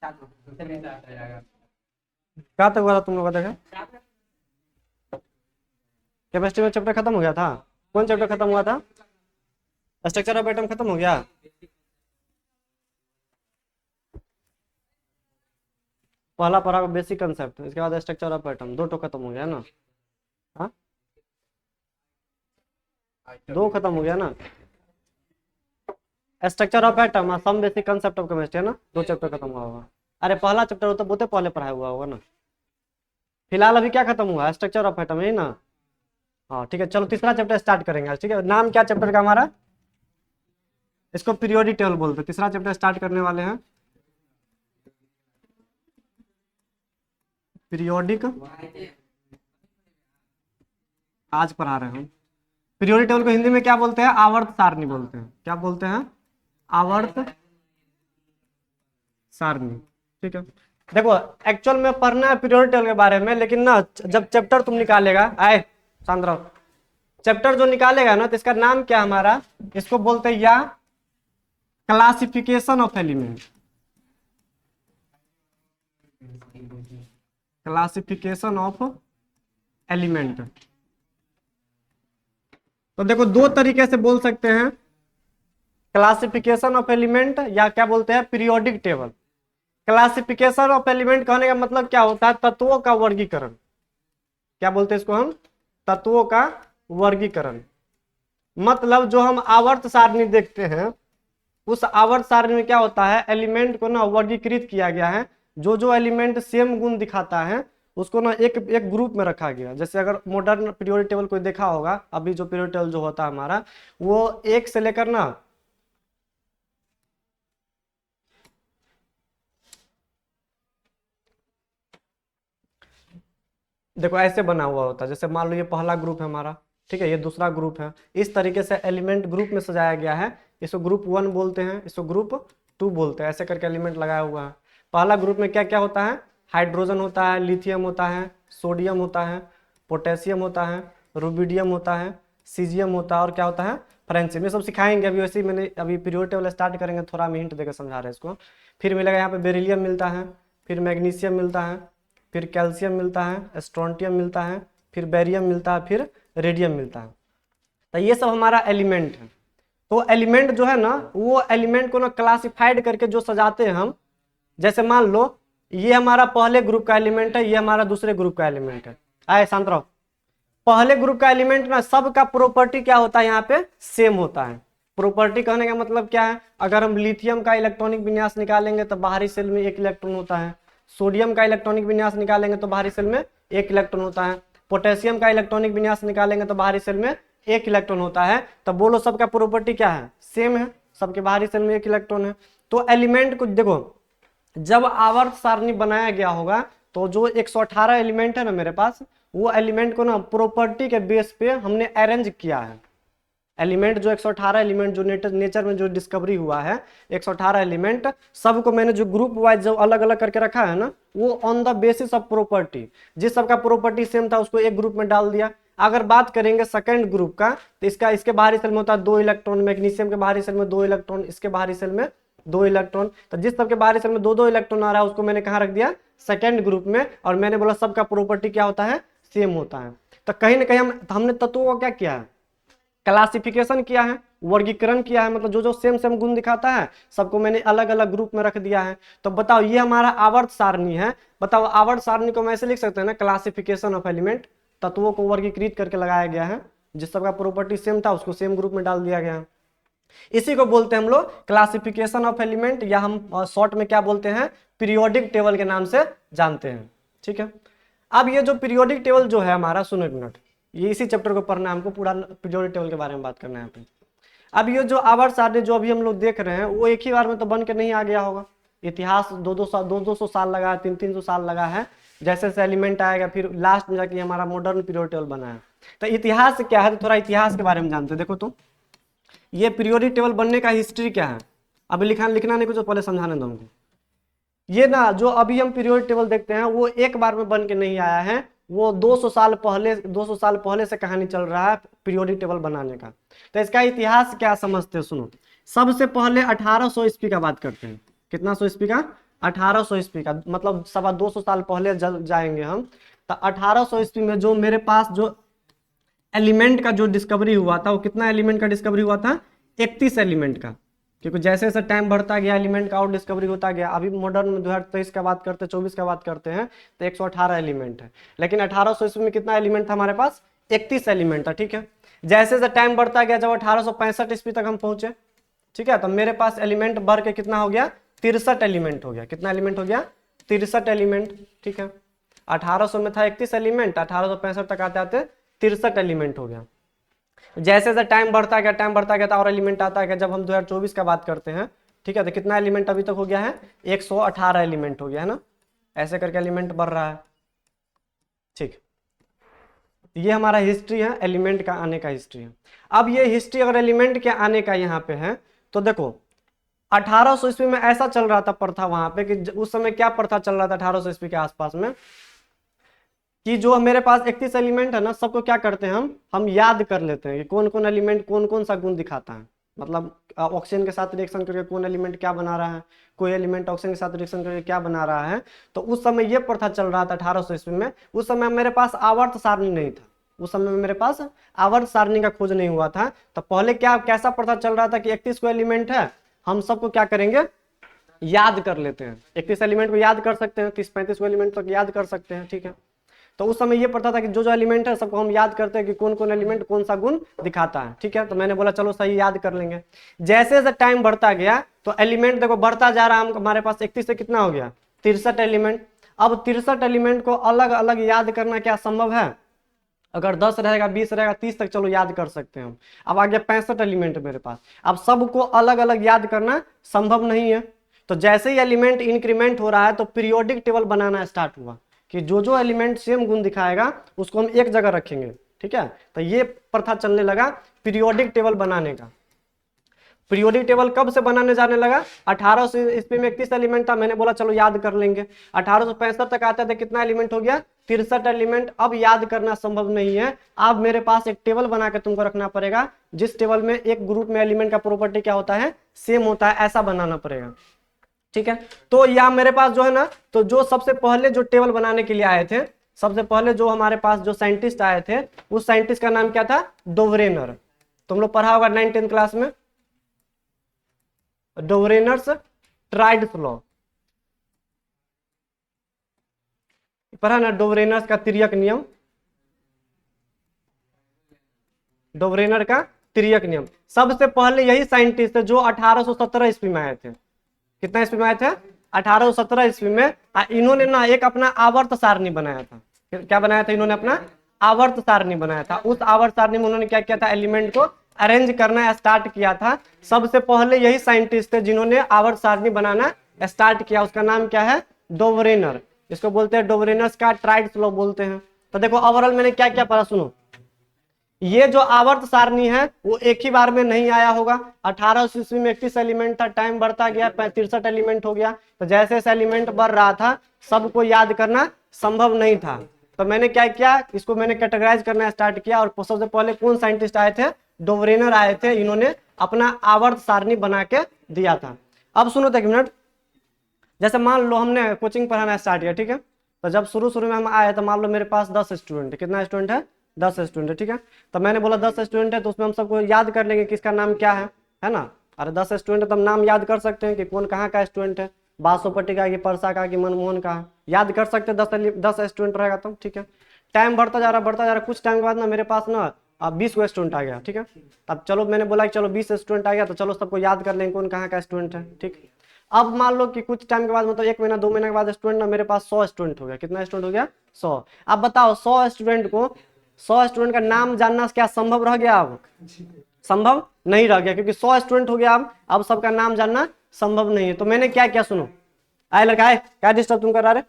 क्या तक हुआ था तुम लोग का देखा? केमिस्ट्री में चैप्टर खत्म हो गया था? कौन चैप्टर खत्म हुआ था? स्ट्रक्चर ऑफ एटम खत्म हो गया? पहला पढ़ा बेसिक कंसेप्ट, इसके बाद स्ट्रक्चर ऑफ एटम, दो तो खत्म हो गया ना? हाँ, दो खत्म हो गया ना? Structure of atom, some basic concept of chemistry है ना, दो चैप्टर खत्म हुआ होगा। अरे पहला चैप्टर तो बहुत पहले पढ़ाया हुआ होगा ना। फिलहाल अभी क्या खत्म हुआ? स्ट्रक्चर ऑफ एटम, यही ना? हाँ ठीक है, चलो तीसरा चैप्टर स्टार्ट करेंगे आज। ठीक है, नाम क्या चैप्टर का हमारा? इसको पीरियोडिक टेबल बोलते हैं। तीसरा चैप्टर स्टार्ट करने वाले हैं, पीरियोडिक। आज पढ़ा रहे हैं हम। पीरियोडिक टेबल को हिंदी में क्या बोलते हैं? आवर्त सारणी बोलते हैं। क्या बोलते हैं? आवर्त सारणी। ठीक है, देखो एक्चुअल में पढ़ना है पीरियोडिक टेबल के बारे में, लेकिन ना जब चैप्टर तुम निकालेगा, आए शांत रहो, चैप्टर जो निकालेगा ना तो इसका नाम क्या हमारा, इसको बोलते हैं या classification of element. Classification of element. तो देखो दो तरीके से बोल सकते हैं, क्लासिफिकेशन ऑफ एलिमेंट या क्या बोलते हैं periodic table. Classification of element कहने का मतलब क्या होता है? तत्वों का वर्गीकरण। क्या बोलते हैं इसको हम? तत्वों का वर्गीकरण। मतलब जो हम आवर्त सारणी देखते हैं, उस आवर्त सारणी में क्या होता है, एलिमेंट को ना वर्गीकृत किया गया है। जो जो एलिमेंट सेम गुण दिखाता है उसको ना एक एक ग्रुप में रखा गया। जैसे अगर मॉडर्न पीरियोडिक टेबल कोई देखा होगा, अभी जो पीरियोडिक टेबल जो होता है हमारा, वो एक से लेकर ना देखो ऐसे बना हुआ होता है। जैसे मान लो ये पहला ग्रुप है हमारा, ठीक है, ये दूसरा ग्रुप है। इस तरीके से एलिमेंट ग्रुप में सजाया गया है। इसको ग्रुप 1 बोलते हैं, इसको ग्रुप 2 बोलते हैं। ऐसे करके एलिमेंट लगाया हुआ है। पहला ग्रुप में क्या क्या होता है? हाइड्रोजन होता है, लिथियम होता है, सोडियम होता है, पोटेशियम होता है, रुबिडियम होता है, सीजियम होता है, और क्या होता है? फ्रेंचियम। ये सब सिखाएंगे अभी। वैसे ही मैंने अभी पीरियोडिक टेबल स्टार्ट करेंगे, थोड़ा मैं हिंट देकर समझा रहे हैं इसको। फिर मिलेगा यहाँ पे बेरिलियम मिलता है, फिर मैग्नीशियम मिलता है, फिर कैल्शियम मिलता है, स्ट्रोंटियम मिलता है, फिर बेरियम मिलता है, फिर रेडियम मिलता है। तो ये सब हमारा एलिमेंट है। तो एलिमेंट जो है ना, वो एलिमेंट को ना क्लासिफाइड करके जो सजाते हैं हम, जैसे मान लो ये हमारा पहले ग्रुप का एलिमेंट है, ये हमारा दूसरे ग्रुप का एलिमेंट है। आए शांत रहो। पहले ग्रुप का एलिमेंट ना सबका प्रॉपर्टी क्या होता है? यहाँ पे सेम होता है। प्रॉपर्टी कहने का मतलब क्या है? अगर हम लिथियम का इलेक्ट्रॉनिक विन्यास निकालेंगे तो बाहरी सेल में एक इलेक्ट्रॉन होता है। सोडियम का इलेक्ट्रॉनिक विन्यास निकालेंगे तो बाहरी सेल में एक इलेक्ट्रॉन होता है। पोटेशियम का इलेक्ट्रॉनिक विन्यास निकालेंगे तो बाहरी सेल में एक इलेक्ट्रॉन होता है। तो बोलो सबका प्रॉपर्टी क्या है? सेम है। सबके बाहरी सेल में एक इलेक्ट्रॉन है। तो एलिमेंट को देखो, जब आवर्त सारणी बनाया गया होगा तो जो 118 एलिमेंट है ना मेरे पास, वो एलिमेंट को ना प्रॉपर्टी के बेस पे हमने अरेंज किया है। एलिमेंट जो 118 एलिमेंट जो नेचर में जो डिस्कवरी हुआ है, 118 एलिमेंट सबको मैंने जो ग्रुप वाइज जो अलग अलग करके रखा है ना, वो on the basis of property. जिस सबका प्रॉपर्टी सेम था उसको एक ग्रुप में डाल दिया। अगर बात करेंगे सेकंड ग्रुप का, तो इसके बाहरी सेल में होता है 2 इलेक्ट्रॉन, मैग्नीशियम के बाहरी सेल में 2 इलेक्ट्रॉन, इसके बाहरी सेल में 2 इलेक्ट्रॉन। तो जिस सबके बाहरी सेल में 2-2 इलेक्ट्रॉन आ रहा है उसको मैंने कहाँ रख दिया? सेकंड ग्रुप में। और मैंने बोला सबका प्रॉपर्टी क्या होता है? सेम होता है। तो कहीं ना कहीं हमने तत्वों को क्या किया है? क्लासिफिकेशन किया है, वर्गीकरण किया है। मतलब जो जो सेम सेम गुण दिखाता है सबको मैंने अलग अलग ग्रुप में रख दिया है। तो बताओ ये हमारा आवर्त सारणी है। बताओ आवर्त सारणी को हम ऐसे लिख सकते हैं ना, क्लासिफिकेशन ऑफ एलिमेंट, तत्वों को वर्गीकृत करके लगाया गया है। जिस सबका प्रॉपर्टी सेम था उसको सेम ग्रुप में डाल दिया गया है। इसी को बोलते हैं हम लोग क्लासिफिकेशन ऑफ एलिमेंट, या हम शॉर्ट में क्या बोलते हैं? पीरियोडिक टेबल के नाम से जानते हैं। ठीक है, अब ये जो पीरियोडिक टेबल जो है हमारा, सुनो एक मिनट, ये इसी चैप्टर को पढ़ना है हमको, पूरा पीरियोडिक टेबल के बारे में बात करना है यहाँ पे। अब ये जो आवर्त सारणी जो अभी हम लोग देख रहे हैं, वो एक ही बार में तो बन के नहीं आ गया होगा। इतिहास 200 साल लगा है, 300 साल लगा है। जैसे जैसे एलिमेंट आएगा फिर लास्ट में जाके हमारा मॉडर्न पीरियोडिक टेबल बना है। तो इतिहास क्या है? तो थोड़ा इतिहास के बारे में जानते हैं। देखो तो ये पीरियोडिक टेबल बनने का हिस्ट्री क्या है? अभी लिखना नहीं कुछ, पहले समझाने दो हमको। ये ना जो अभी हम पीरियोडिक टेबल देखते हैं वो एक बार में बन के नहीं आया है। वो 200 साल पहले से कहानी चल रहा है पीरियोडिक टेबल बनाने का। तो इसका इतिहास क्या समझते हो? सुनो, सबसे पहले 1800 ईस्वी का बात करते हैं। कितना 100 ईस्वी का? 1800 ईस्वी का, मतलब 250 साल पहले जाएंगे हम। तो 1800 ईस्वी में जो मेरे पास जो एलिमेंट का जो डिस्कवरी हुआ था, वो कितना एलिमेंट का डिस्कवरी हुआ था? 31 एलिमेंट का। क्योंकि जैसे जैसे टाइम बढ़ता गया एलिमेंट का और डिस्कवरी होता गया। अभी मॉडर्न में 2023 का बात करते हैं, 24 का बात करते हैं, तो 118 एलिमेंट है। लेकिन 1800 ईस्वी में कितना एलिमेंट था हमारे पास? 31 एलिमेंट था। ठीक है, जैसे जैसे टाइम बढ़ता गया, जब 1865 ईस्वी तक हम पहुंचे, ठीक है, तो मेरे पास एलिमेंट बढ़ के कितना हो गया? 63 एलिमेंट हो गया। कितना एलिमेंट हो गया? 63 एलिमेंट। ठीक है, 1800 में था 31 एलिमेंट, 1865 तक आते आते 63 एलिमेंट हो गया। जैसे जैसे टाइम बढ़ता गया था और एलिमेंट आता गया। जब हम 2024 का बात करते हैं, ठीक है, तो कितना एलिमेंट अभी तक हो गया है? 118 एलिमेंट हो गया है ना। ऐसे करके एलिमेंट बढ़ रहा है। ठीक, ये हमारा हिस्ट्री है, एलिमेंट का आने का हिस्ट्री है। अब ये हिस्ट्री अगर एलिमेंट के आने का यहाँ पे है, तो देखो 1800 ईस्वी में ऐसा चल रहा था प्रथा वहां पे कि उस समय क्या प्रथा चल रहा था 1800 ईस्वी के आसपास में, कि जो मेरे पास 31 एलिमेंट है ना, सबको क्या करते हैं हम याद कर लेते हैं कि कौन कौन एलिमेंट कौन कौन सा गुण दिखाता है। मतलब ऑक्सीजन के साथ रिएक्शन करके कौन एलिमेंट क्या बना रहा है, कोई एलिमेंट ऑक्सीजन के साथ रिएक्शन करके क्या बना रहा है। तो उस समय ये प्रथा चल रहा था 1800 ईस्वी में। उस समय मेरे पास आवर्त सारणी नहीं था। उस समय में मेरे पास आवर्त सारणी का खोज नहीं हुआ था। तो पहले क्या कैसा प्रथा चल रहा था कि 31 को एलिमेंट है, हम सबको क्या करेंगे? याद कर लेते हैं। 31 एलिमेंट को याद कर सकते हैं, 30-35 को एलिमेंट तक याद कर सकते हैं। ठीक है, तो उस समय ये पता था कि जो जो एलिमेंट है सबको हम याद करते हैं कि कौन कौन एलिमेंट कौन सा गुण दिखाता है। ठीक है, तो मैंने बोला चलो सही याद कर लेंगे। जैसे जैसे टाइम बढ़ता गया तो एलिमेंट देखो बढ़ता जा रहा है। हमारे पास 31 से कितना हो गया? 63 एलिमेंट। अब 63 एलिमेंट को अलग अलग याद करना क्या संभव है? अगर 10 रहेगा, 20 रहेगा, 30 तक चलो याद कर सकते हैं हम। अब आ गया 65 एलिमेंट मेरे पास। अब सबको अलग अलग याद करना संभव नहीं है। तो जैसे ही एलिमेंट इंक्रीमेंट हो रहा है तो पीरियोडिक टेबल बनाना स्टार्ट हुआ कि जो जो एलिमेंट सेम गुण दिखाएगा उसको हम एक जगह रखेंगे। ठीक है, तो ये प्रथा चलने लगा पीरियोडिक टेबल बनाने का। पीरियोडिक टेबल कब से बनाने जाने लगा? 1800 ईस्वी में 31 एलिमेंट था, मैंने बोला चलो याद कर लेंगे। 1865 तक आते थे, कितना एलिमेंट हो गया? 63 एलिमेंट। अब याद करना संभव नहीं है। अब मेरे पास एक टेबल बना के तुमको रखना पड़ेगा, जिस टेबल में एक ग्रुप में एलिमेंट का प्रॉपर्टी क्या होता है? सेम होता है, ऐसा बनाना पड़ेगा। ठीक है, तो या मेरे पास जो है ना, तो जो सबसे पहले जो टेबल बनाने के लिए आए थे, सबसे पहले जो हमारे पास जो साइंटिस्ट आए थे, उस साइंटिस्ट का नाम क्या था? डोवरेनर। तुम लोग पढ़ा होगा 9th क्लास में, डोवरेनर्स ट्राइड्स लॉ पढ़ा ना, डोवरेनर्स का तिर्यक नियम, डोवरेनर का तिर्यक नियम। सबसे पहले यही साइंटिस्ट थे जो 1817 ईस्वी में आए थे। कितना ईस्वी में आए थे? 1817 ईस्वी में। इन्होंने ना एक अपना आवर्त सारणी बनाया था। क्या बनाया था इन्होंने? अपना आवर्त सारणी बनाया था। उस आवर्त सारणी में उन्होंने क्या किया था? एलिमेंट को अरेंज करना स्टार्ट किया था। सबसे पहले यही साइंटिस्ट थे जिन्होंने आवर्त सारणी बनाना स्टार्ट किया। उसका नाम क्या है? डोवरेनर। इसको बोलते हैं डोवरेनर्स का ट्राइड्स लॉ बोलते हैं। तो देखो ओवरऑल मैंने क्या क्या पढ़ा, सुनो। ये जो आवर्त सारणी है वो एक ही बार में नहीं आया होगा। 1800 ईस्वी में 31 एलिमेंट था, टाइम बढ़ता गया 63 एलिमेंट हो गया। तो जैसे जैसे एलिमेंट बढ़ रहा था सबको याद करना संभव नहीं था। तो मैंने क्या किया, इसको मैंने कैटेगराइज करना स्टार्ट किया। और सबसे पहले कौन साइंटिस्ट आए थे? डोवरेनर आए थे। इन्होंने अपना आवर्त सारणी बना के दिया था। अब सुनो तो एक मिनट, जैसे मान लो हमने कोचिंग पढ़ाना स्टार्ट किया, ठीक है, तो जब शुरू शुरू में हम आए तो मान लो मेरे पास 10 स्टूडेंट है। कितना स्टूडेंट है? 10 स्टूडेंट है। ठीक है, तो मैंने बोला 10 स्टूडेंट है तो उसमें हम सबको याद कर लेंगे किसका नाम क्या है ना। अरे 10 स्टूडेंट है तो हम नाम याद कर सकते हैं कि कौन कहाँ का स्टूडेंट है, बासोपट्टी का कि परसा का कि मनमोहन का है, याद कर सकते हैं। 10 स्टूडेंट रहेगा तो ठीक है। टाइम बढ़ता जा रहा, कुछ टाइम के बाद ना मेरे पास ना अब 20 को स्टूडेंट आ गया। ठीक है, अब चलो मैंने बोला कि चलो 20 स्टूडेंट आ गया तो चलो सबको याद कर लेंगे कौन कहाँ का स्टूडेंट है। ठीक, अब मान लो कि कुछ टाइम के बाद मतलब 1 महीना 2 महीने के बाद स्टूडेंट ना मेरे पास 100 स्टूडेंट हो गया। कितना स्टूडेंट हो गया? 100। अब बताओ 100 स्टूडेंट का नाम जानना क्या संभव रह गया? अब संभव नहीं रह गया क्योंकि 100 स्टूडेंट हो गया। अब सबका नाम जानना संभव नहीं है। तो मैंने क्या क्या, सुनो, आए लड़का है क्या डिस्टर्ब तुम कर रहा है?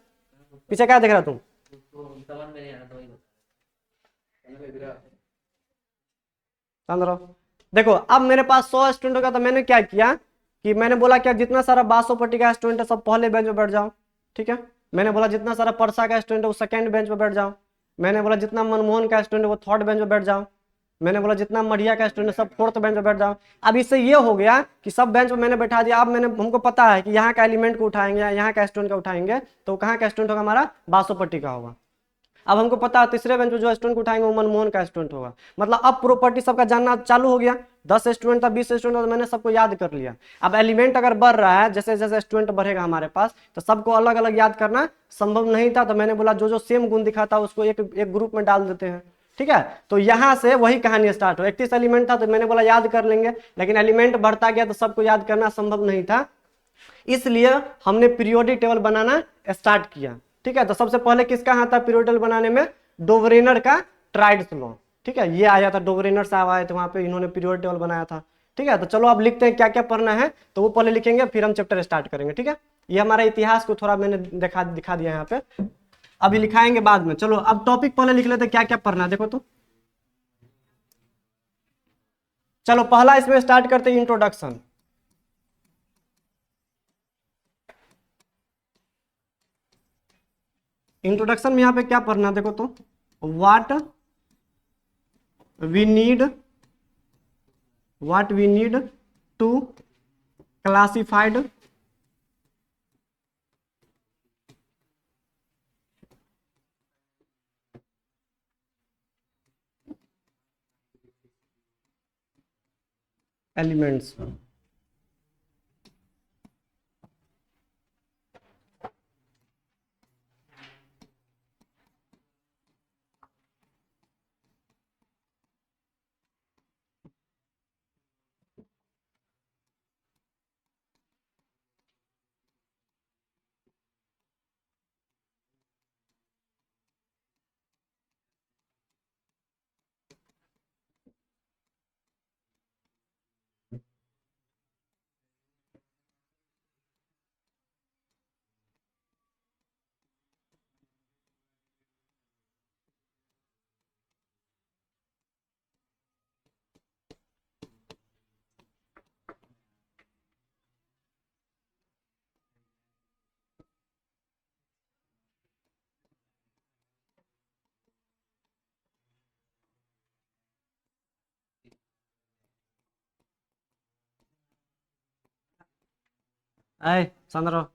पीछे क्या देख रहा तुम? देखो अब मेरे पास 100 स्टूडेंट होगा तो मैंने क्या किया कि मैंने बोला क्या जितना सारा बासोपट्टी का स्टूडेंट है सब पहले बेंच पे बैठ जाओ। ठीक है, मैंने बोला जितना सारा परसा का स्टूडेंट है वो सेकंड बेंच पे बैठ जाओ। मैंने बोला जितना मनमोहन का स्टूडेंट है वो थर्ड बेंच पे बैठ जाओ। मैंने बोला जितना मढ़िया का स्टूडेंट सब फोर्थ बेंच पे बैठ जाओ। अब इससे ये हो गया कि सब बेंच पे मैंने बैठा दिया। अब मैंने हमको पता है कि यहाँ का एलिमेंट को उठाएंगे या यहाँ का स्टूडेंट का उठाएंगे तो कहाँ का स्टूडेंट होगा, हमारा बासोपट्टी का होगा। अब हमको पता है तीसरे बेंच पे जो स्टूडेंट को उठाएंगे वो मनमोहन का स्टूडेंट होगा। मतलब अब प्रॉपर्टी सबका जानना चालू हो गया। 10 स्टूडेंट था, 20 स्टूडेंट था, तो मैंने सबको याद कर लिया। अब एलिमेंट अगर बढ़ रहा है, जैसे जैसे स्टूडेंट बढ़ेगा हमारे पास, तो सबको अलग अलग याद करना संभव नहीं था। तो मैंने बोला जो जो सेम गुण दिखाता उसको एक एक ग्रुप में डाल देते हैं। ठीक है, तो यहां से वही कहानी स्टार्ट हो। 31 एलिमेंट था तो मैंने बोला याद कर लेंगे, लेकिन एलिमेंट बढ़ता गया तो सबको याद करना संभव नहीं था। इसलिए हमने पीरियोडिक टेबल बनाना स्टार्ट किया। ठीक है, तो सबसे पहले किसका हाथ था पीरियोडिक टेबल बनाने में? डोवरेनर का ट्राइड्स लॉ। ठीक है, ये आया था, डोवरेनर साहब आए थे वहां पे, इन्होंने पीरियोडिक टेबल बनाया था। ठीक है, तो चलो अब लिखते हैं क्या क्या पढ़ना है, तो वो पहले लिखेंगे फिर हम चैप्टर स्टार्ट करेंगे। ठीक है, ये हमारा इतिहास को थोड़ा मैंने दिखा दिया यहाँ पे, अभी लिखाएंगे बाद में। चलो अब टॉपिक पहले लिख लेते क्या क्या पढ़ना है, देखो तो। चलो पहला इसमें स्टार्ट करते हैं इंट्रोडक्शन। इंट्रोडक्शन में यहाँ पे क्या पढ़ना, देखो तो। What we need, what we need to classified elements. आए संद्रो।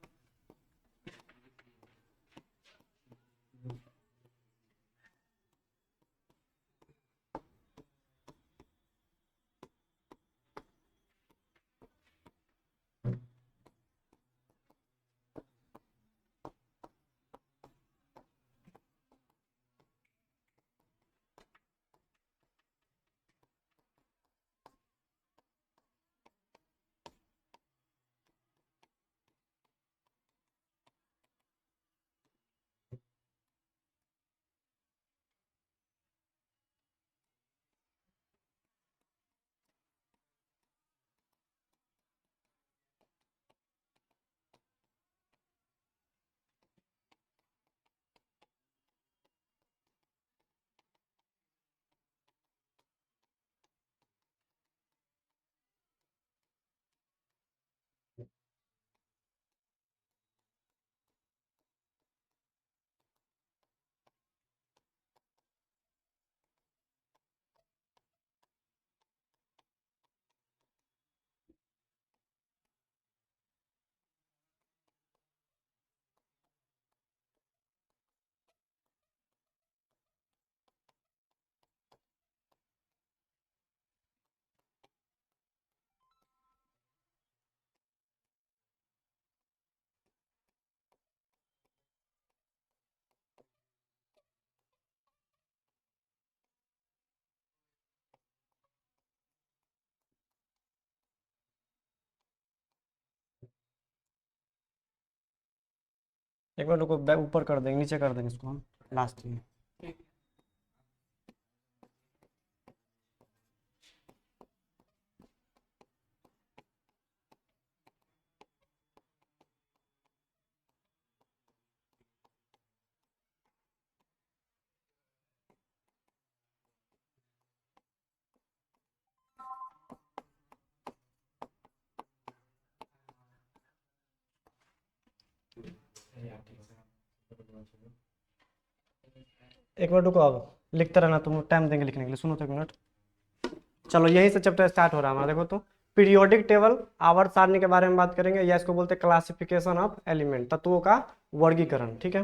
एक मिनट रुको, ऊपर कर देंगे, नीचे कर देंगे इसको हम लास्ट में। एक मिनट रुको, अब लिखते रहना, तुम टाइम देंगे लिखने के लिए, सुनो तो एक मिनट। चलो यहीं से चैप्टर स्टार्ट हो रहा है हमारा। देखो तो पीरियोडिक टेबल, आवर्त सारणी के बारे में बात करेंगे, या इसको बोलते हैं क्लासिफिकेशन ऑफ एलिमेंट, तत्वों का वर्गीकरण। ठीक है,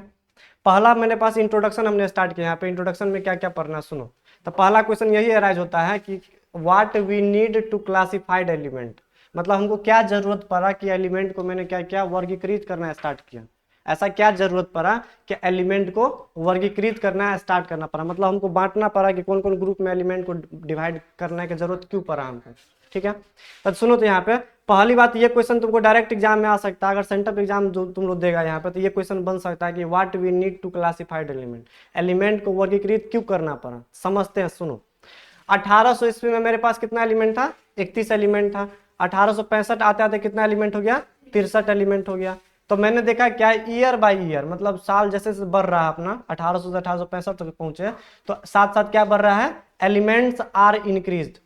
पहला मेरे पास इंट्रोडक्शन हमने स्टार्ट किया। यहाँ पे इंट्रोडक्शन में क्या क्या पढ़ना है सुनो। तो पहला क्वेश्चन यही अराइज होता है कि what we need to classified element, मतलब हमको क्या जरूरत पड़ा कि एलिमेंट को मैंने क्या क्या वर्गीकृत करना स्टार्ट किया। ऐसा क्या जरूरत पड़ा कि एलिमेंट को वर्गीकृत करना स्टार्ट करना पड़ा, मतलब हमको बांटना पड़ा कि कौन कौन ग्रुप में एलिमेंट को डिवाइड करने की जरूरत क्यों पड़ा हमको। ठीक है, तो सुनो। तो यहाँ पे पहली बात, ये क्वेश्चन तुमको डायरेक्ट एग्जाम में आ सकता है, अगर सेंटर एग्जाम जो तुम लोग देगा यहाँ पे, तो ये क्वेश्चन बन सकता है कि what we need to classified element, element को वर्गीकृत क्यों करना पड़ा। समझते हैं, सुनो। 1800 ईस्वी में मेरे पास कितना एलिमेंट था? 31 एलिमेंट था। 1865 आते आते कितना एलिमेंट हो गया? 63 एलिमेंट हो गया। तो मैंने देखा क्या, ईयर बाय ईयर, मतलब साल जैसे जैसे बढ़ रहा है अपना, 1800 से 1865 तक पहुंचे, तो साथ साथ क्या बढ़ रहा है? Elements are increased.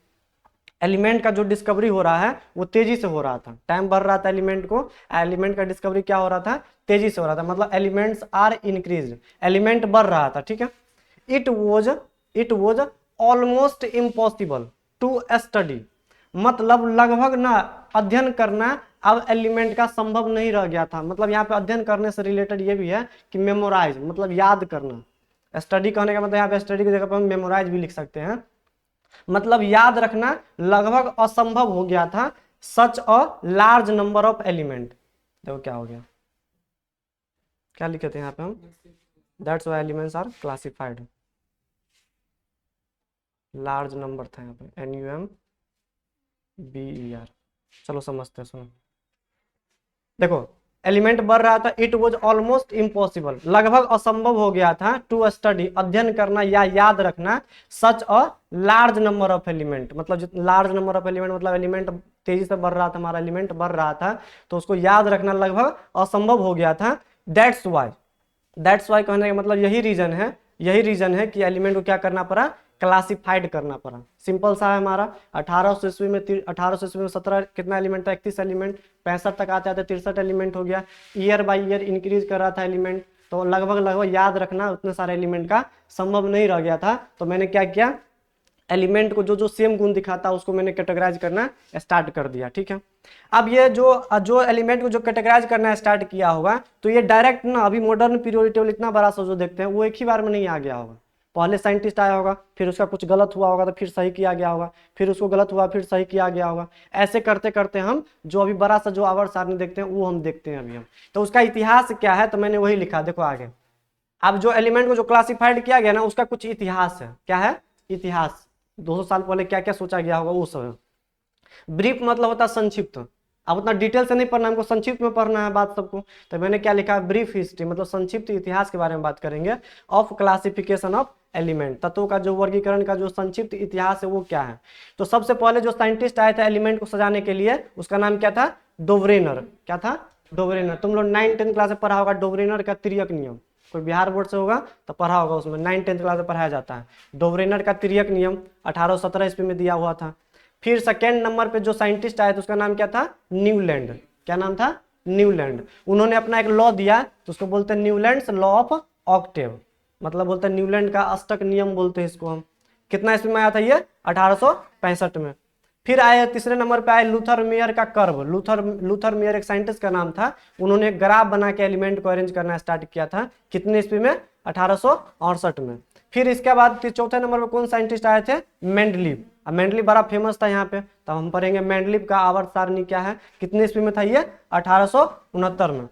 एलिमेंट का जो डिस्कवरी हो रहा है वो तेजी से हो रहा था, टाइम बढ़ रहा था एलिमेंट को, एलिमेंट का डिस्कवरी क्या हो रहा था? तेजी से हो रहा था, मतलब एलिमेंट्स आर इंक्रीज्ड, एलिमेंट बढ़ रहा था। ठीक है, it was almost impossible to study, मतलब लगभग ना अध्ययन करना अब एलिमेंट का संभव नहीं रह गया था। मतलब यहाँ पे अध्ययन करने से रिलेटेड ये भी है कि मेमोराइज, मतलब याद करना। स्टडी कहने का मतलब यहाँ पे स्टडी की जगह पर हम मेमोराइज भी लिख सकते हैं, मतलब याद रखना लगभग असंभव हो गया था। Such a large number of element, देखो क्या हो गया, क्या लिखे थे यहाँ पे हम, that's why elements are classified. Large number था यहाँ पे, NUMBER। चलो समझते हैं, सुनो। देखो एलिमेंट बढ़ रहा था, इट वॉज ऑलमोस्ट इम्पॉसिबल, लगभग असंभव हो गया था, टू स्टडी, अध्ययन करना या याद रखना, such a large number of element, मतलब लार्ज नंबर ऑफ एलिमेंट, मतलब एलिमेंट तेजी से बढ़ रहा था, हमारा एलिमेंट बढ़ रहा था, तो उसको याद रखना लगभग असंभव हो गया था। दैट्स वाई कहने का मतलब यही रीजन है कि एलिमेंट को क्या करना पड़ा? क्लासिफाइड करना पड़ा। सिंपल सा है हमारा। 1800 ईस्वी में 17 कितना एलिमेंट था? 31 एलिमेंट। 65 तक आते आते 63 एलिमेंट हो गया। ईयर बाय ईयर इंक्रीज कर रहा था एलिमेंट, तो लगभग याद रखना उतने सारे एलिमेंट का संभव नहीं रह गया था। तो मैंने क्या किया, एलिमेंट को जो जो सेम गुण दिखाता है उसको मैंने कैटेगराइज करना स्टार्ट कर दिया। ठीक है, अब ये जो जो एलिमेंट को जो कैटेगराइज करना स्टार्ट किया होगा, तो ये डायरेक्ट ना, अभी मॉडर्न पीरियोडिक टेबल इतना बड़ा सा जो देखते हैं वो एक ही बार में नहीं आ गया होगा। पहले साइंटिस्ट आया होगा, फिर उसका कुछ गलत हुआ होगा तो फिर सही किया गया होगा, फिर उसको गलत हुआ फिर सही किया गया होगा। ऐसे करते करते हम जो अभी बड़ा सा जो आवर्त सारणी देखते हैं वो हम देखते हैं अभी हम। तो उसका इतिहास क्या है, तो मैंने वही लिखा, देखो आगे। अब जो एलिमेंट को जो क्लासिफाइड किया गया ना, उसका कुछ इतिहास है। क्या है? इतिहास। 200 साल पहले क्या क्या सोचा गया होगा वो सब है। ब्रीफ मतलब होता है संक्षिप्त। अब उतना डिटेल से नहीं पढ़ना, हमको संक्षिप्त में पढ़ना है बात सबको। तो मैंने क्या लिखा, ब्रीफ हिस्ट्री, मतलब संक्षिप्त इतिहास के बारे में बात करेंगे। ऑफ क्लासिफिकेशन ऑफ एलिमेंट, तत्वों का जो वर्गीकरण का जो संक्षिप्त इतिहास है वो क्या है। तो सबसे पहले जो साइंटिस्ट आए थे एलिमेंट को सजाने के लिए, उसका नाम क्या था? डोवरेनर। क्या था? डोवरेनर। तुम लोग 9-10 क्लास में पढ़ा होगा डोवरेनर का तिर्यक नियम, कोई बिहार बोर्ड से होगा तो पढ़ा होगा, उसमें 9-10 क्लास में पढ़ाया जाता है। डोवरेनर का तिर्यक नियम 1817 ईस्वी में दिया हुआ था। फिर सेकेंड नंबर पे जो साइंटिस्ट आए थे उसका नाम क्या था? न्यूलैंड। क्या नाम था? न्यूलैंड। उन्होंने अपना एक लॉ दिया, तो उसको बोलते हैं न्यूलैंड्स लॉ ऑफ ऑक्टेव, मतलब बोलते हैं न्यूलैंड का अष्टक नियम बोलते हैं इसको हम। कितना ईस्वी में आया था ये? 1865 में। फिर आए तीसरे नंबर पे आए लूथर मेयर का कर्व। लूथर मेयर एक साइंटिस्ट का नाम था, उन्होंने एक ग्राफ बना के एलिमेंट को अरेंज करना स्टार्ट किया था। कितने ईस्वी में? 1868 में। फिर इसके बाद चौथे नंबर पे कौन साइंटिस्ट आए थे? मेंडलीव। अब मेंडलीव बड़ा फेमस था यहाँ पे, तो हम पढ़ेंगे मेंडलीव का आवर्त सारणी क्या है। कितने ईस्वी में था ये? 1869 में।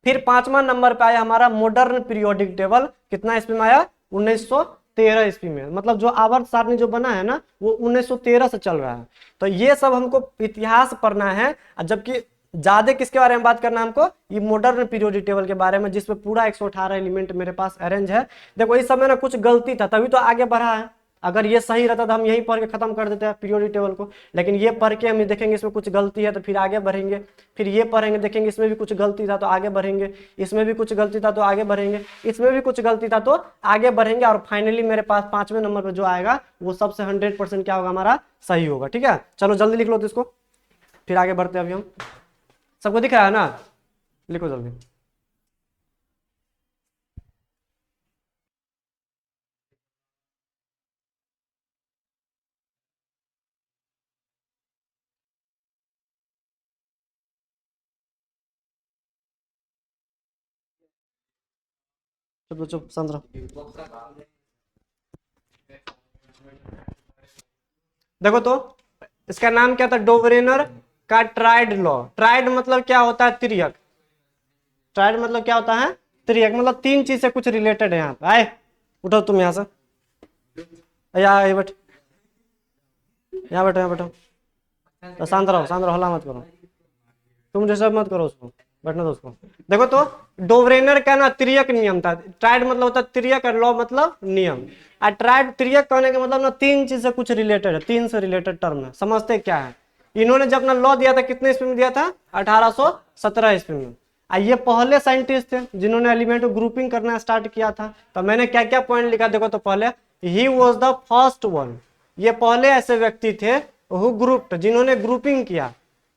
फिर पांचवा नंबर पे आया हमारा मॉडर्न पीरियोडिक टेबल। कितना ईस्वी में आया? 1913 ईस्वी में। मतलब जो आवर्त सारणी जो बना है ना वो 1913 से चल रहा है। तो ये सब हमको इतिहास पढ़ना है, जबकि ज्यादा किसके बारे में बात करना है हमको? ये मॉडर्न पीरियोडिक टेबल के बारे में, जिसमें पूरा 118 एलिमेंट मेरे पास अरेंज है। देखो इस समय ना कुछ गलती था तभी तो आगे बढ़ा है। अगर ये सही रहता तो हम यही पढ़ के खत्म कर देते हैं पीरियोडिक टेबल को, लेकिन ये पढ़ के हम देखेंगे इसमें कुछ गलती है तो फिर आगे बढ़ेंगे। फिर ये पढ़ेंगे देखेंगे इसमें भी कुछ गलती था तो आगे बढ़ेंगे, इसमें भी कुछ गलती था तो आगे बढ़ेंगे, इसमें भी कुछ गलती था तो आगे बढ़ेंगे, और फाइनली मेरे पास पांचवें नंबर पर जो आएगा वो सबसे 100% क्या होगा? हमारा सही होगा। ठीक है, चलो जल्दी लिख लो तो इसको, फिर आगे बढ़ते हैं। अभी हम सबको दिख रहा है ना? लिखो जल्दी। चुप चुप शांत रहो। देखो तो इसका नाम क्या था, डोवरेनर का ट्राइड लॉ। ट्राइड मतलब क्या होता है, त्रियक। ट्राइड मतलब क्या होता है, त्रियक, मतलब तीन चीज से कुछ रिलेटेड है। यहाँ पे आए, उठो तुम यहाँ से, यहाँ बैठ, यहाँ बैठो, यहाँ बैठो, तो शांत रहो, शांत रहो, हल्ला मत करो, तुम डिस्टर्ब मत करो उसको, बैठने दो उसको। देखो तो डोवरेनर का ना त्रियक नियम था। ट्राइड मतलब होता है त्रियक और लॉ मतलब नियम। और ट्राइड त्रियक कहने का मतलब ना तीन चीज से कुछ रिलेटेड है, तीन से रिलेटेड टर्म है। समझते क्या है, इन्होंने जब अपना लॉ दिया था कितने ईस्वी में दिया था, 1817 ईस्वी में। ये पहले साइंटिस्ट थे जिन्होंने एलिमेंट को ग्रुपिंग करना स्टार्ट किया था। तो मैंने क्या क्या पॉइंट लिखा, देखो तो पहले he was the first one, ये पहले ऐसे व्यक्ति थे हु ग्रुप्ड, जिन्होंने ग्रुपिंग किया।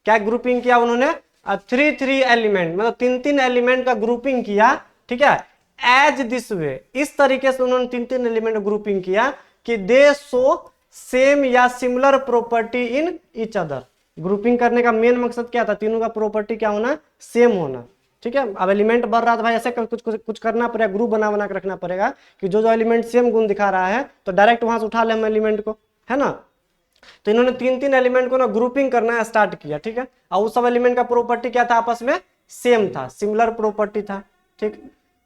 क्या ग्रुपिंग किया उन्होंने, थ्री एलिमेंट, मतलब तीन तीन एलिमेंट का ग्रुपिंग किया, ठीक है। एज दिस वे, इस तरीके से उन्होंने तीन तीन एलिमेंट ग्रुपिंग किया कि दे शो सेम या similar property in each other. Grouping करने का मेन मकसद क्या था, तीनों का प्रॉपर्टी क्या होना, सेम होना, ठीक है। अब एलिमेंट बढ़ रहा था भाई, ऐसे कुछ करना पड़ेगा, ग्रुप बना के रखना पड़ेगा कि जो जो एलिमेंट सेम गुण दिखा रहा है तो डायरेक्ट वहां से उठा ले हम एलिमेंट को, है ना। तो इन्होंने तीन तीन एलिमेंट को ना ग्रुपिंग करना स्टार्ट किया, ठीक है। और उस सब एलिमेंट का प्रॉपर्टी क्या था, आपस में सेम था, सिमिलर प्रॉपर्टी था, ठीक।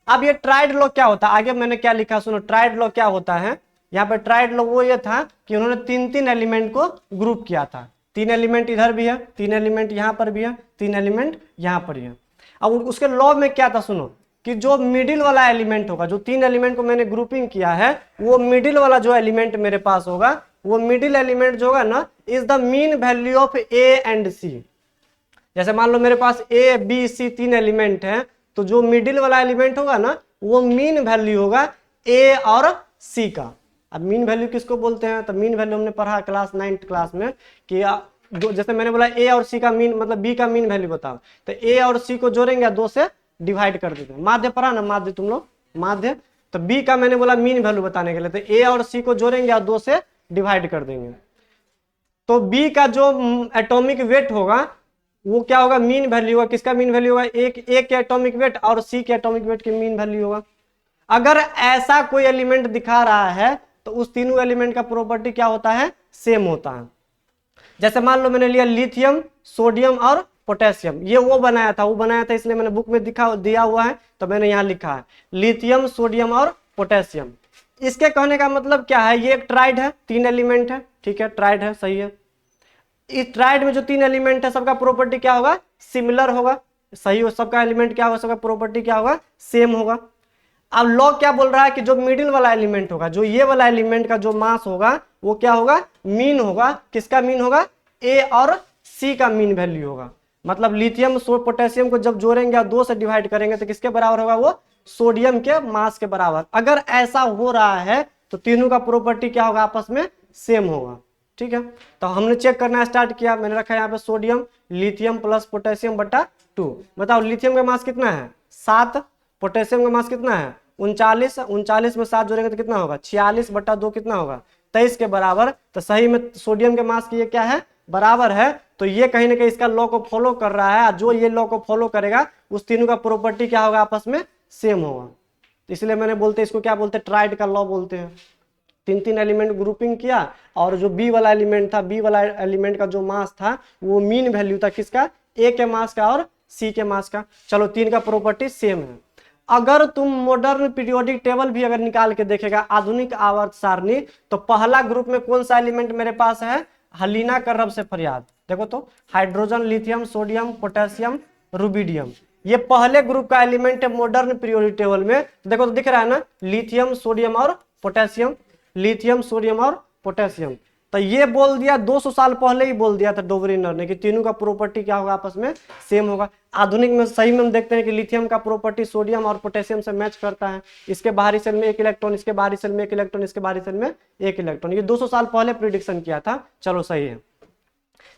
अब ये ट्राइड लॉ क्या होता है, आगे मैंने क्या लिखा सुनो। ट्राइड लॉ क्या होता है, यहाँ पे ट्राइड लॉ वो ये था कि उन्होंने तीन तीन एलिमेंट को ग्रुप किया था। तीन एलिमेंट इधर भी है, तीन एलिमेंट यहाँ पर भी है, तीन एलिमेंट यहाँ पर भी है। अब उसके लॉ में क्या था सुनो, कि जो मिडिल वाला एलिमेंट होगा, जो तीन एलिमेंट को मैंने ग्रुपिंग किया है, वो मिडिल वाला जो एलिमेंट मेरे पास होगा, वो मिडिल एलिमेंट जो होगा ना, is the mean value of A and C. जैसे मान लो मेरे पास ए बी सी तीन एलिमेंट है, तो जो मिडिल वाला एलिमेंट होगा ना, वो मीन वैल्यू होगा ए और सी का। अब मीन वैल्यू किसको बोलते हैं, तो मीन वैल्यू हमने पढ़ा क्लास 9th क्लास में कि जैसे मैंने बोला ए और सी का मीन मतलब बी का मीन वैल्यू बताओ, तो ए और सी को जोड़ेंगे, दो से डिवाइड कर देते हैं। माध्य पढ़ा ना, माध्य तुम लोग, माध्य। तो बी का मैंने बोला मीन वैल्यू बताने के लिए, तो ए और सी को जोड़ेंगे और दो से डिवाइड कर देंगे। तो बी का जो एटॉमिक वेट होगा वो क्या होगा, मीन वैल्यू होगा। किसका मीन वैल्यू होगा, एक के एटॉमिक वेट और सी के एटॉमिक वेट की मीन वैल्यू होगा। अगर ऐसा कोई एलिमेंट दिखा रहा है तो उस तीनों एलिमेंट का प्रॉपर्टी क्या होता है, सेम होता है। जैसे मान लो मैंने लिया लिथियम, सोडियम और पोटेशियम, ये वो बनाया था इसलिए मैंने बुक में दिया हुआ है, तो मैंने यहाँ लिखा है लिथियम, सोडियम और पोटेशियम। इसके कहने का मतलब क्या है, ये एक ट्राइड है, तीन एलिमेंट है, ठीक है, ट्राइड है, सही है। इस ट्राइड में जो तीन एलिमेंट है सबका प्रॉपर्टी क्या होगा, सिमिलर होगा, सही हो। सबका एलिमेंट क्या होगा, सबका प्रॉपर्टी क्या होगा, सेम होगा। अब लॉ क्या बोल रहा है कि जो मिडिल वाला एलिमेंट होगा, जो ये वाला एलिमेंट का जो मास होगा, वो क्या होगा, मीन होगा। किसका मीन होगा, ए और सी का मीन वैल्यू होगा। मतलब लिथियम पोटेशियम को जब जोड़ेंगे और दो से डिवाइड करेंगे तो किसके बराबर होगा, वो सोडियम के मास के बराबर। अगर ऐसा हो रहा है तो तीनों का प्रॉपर्टी क्या होगा, आपस में सेम होगा, ठीक है। तो हमने चेक करना स्टार्ट किया, मैंने रखा यहाँ पे सोडियम, लिथियम प्लस पोटेशियम बटा 2। बताओ लिथियम का मास कितना है, 7, पोटेशियम का मास कितना है, 39, 39 में 7 जोड़ेंगे तो कितना होगा, 46 बटा 2 कितना होगा, 23 के बराबर। तो सही में सोडियम के मास की ये क्या है, बराबर है। तो ये कहीं ना कहीं इसका लॉ को फॉलो कर रहा है, जो ये लॉ को फॉलो करेगा उस तीनों का प्रॉपर्टी क्या होगा, आपस में सेम होगा। इसलिए मैंने बोलते इसको क्या बोलते हैं, ट्राइड का लॉ बोलते हैं। तीन तीन एलिमेंट ग्रुपिंग किया और जो बी वाला एलिमेंट था, बी वाला एलिमेंट का जो मास था वो मीन वैल्यू था किसका, ए के मास का और सी के मास का। चलो तीन का प्रॉपर्टी सेम है। अगर तुम मॉडर्न पीरियोडिक टेबल भी अगर निकाल के देखेगा, आधुनिक आवर्त सारणी, तो पहला ग्रुप में कौन सा एलिमेंट मेरे पास है, हलीना का रब से फरियाद। देखो तो hydrogen, lithium, sodium, potassium, rubidium, ये पहले ग्रुप का एलिमेंट है मॉडर्न पीरियोडिक टेबल में। देखो तो दिख रहा है ना, लिथियम, सोडियम और पोटेशियम, लिथियम, सोडियम और पोटेशियम। तो ये बोल दिया 200 साल पहले ही बोल दिया था डोवरिनर ने कि तीनों का प्रॉपर्टी क्या होगा, आपस में सेम होगा। आधुनिक में सही में हम देखते हैं कि लिथियम का प्रॉपर्टी सोडियम और पोटेशियम से मैच करता है। इसके बाहरी सेल में एक इलेक्ट्रॉन, इसके बाहरी सेल में एक इलेक्ट्रॉन, इसके बाहरी सेल में एक इलेक्ट्रॉन। ये 200 साल पहले प्रिडिक्शन किया था। चलो सही है।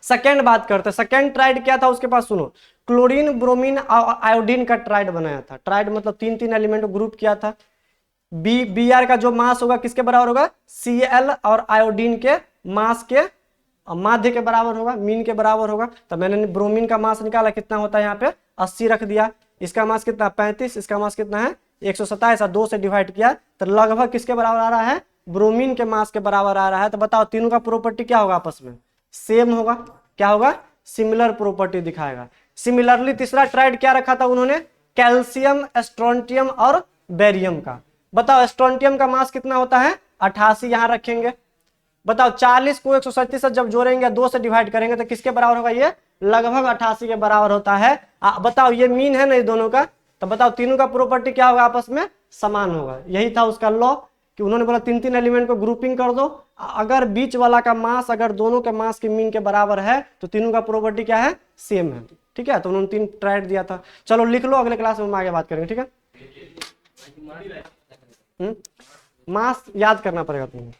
सेकेंड बात करते हैं, सेकेंड ट्राइड क्या था उसके पास, सुनो। क्लोरीन, ब्रोमीन, आयोडीन का ट्राइड बनाया था। ट्राइड मतलब तीन तीन एलिमेंट ग्रुप किया था। बी आर का जो मास होगा किसके बराबर होगा, Cl और आयोडीन के मास के माध्य के बराबर होगा, मीन के बराबर होगा। तो मैंने ब्रोमीन का मास निकाला, कितना होता है यहाँ पे 80 रख दिया। इसका मास कितना 35, इसका मास कितना है 127 और 2 से डिवाइड किया तो लगभग किसके बराबर आ रहा है, ब्रोमीन के मास के बराबर आ रहा है। तो बताओ तीनों का प्रॉपर्टी क्या होगा, आपस में सेम होगा, क्या होगा, सिमिलर प्रॉपर्टी दिखाएगा। सिमिलरली तीसरा ट्राइड क्या रखा था उन्होंने, कैल्शियम, स्ट्रोंटियम और बेरियम का। बताओ स्ट्रोंटियम का मास कितना होता है, 88, यहां रखेंगे। बताओ 40 को 137 से जब जोड़ेंगे 2 से डिवाइड करेंगे तो किसके बराबर होगा, ये लगभग 88 के बराबर होता है। बताओ ये मीन है ना ये दोनों का, तो बताओ तीनों का प्रॉपर्टी क्या होगा, आपस में समान होगा। यही था उसका लॉ कि उन्होंने बोला तीन तीन एलिमेंट को ग्रुपिंग कर दो, अगर बीच वाला का मास अगर दोनों के मास के मीन के बराबर है तो तीनों का प्रॉपर्टी क्या है, सेम है। ठीक है, तो उन्होंने 3 ट्राइड दिया था। चलो लिख लो, अगले क्लास में हम आगे बात करेंगे। ठीक है, मास याद करना पड़ेगा तुम्हें।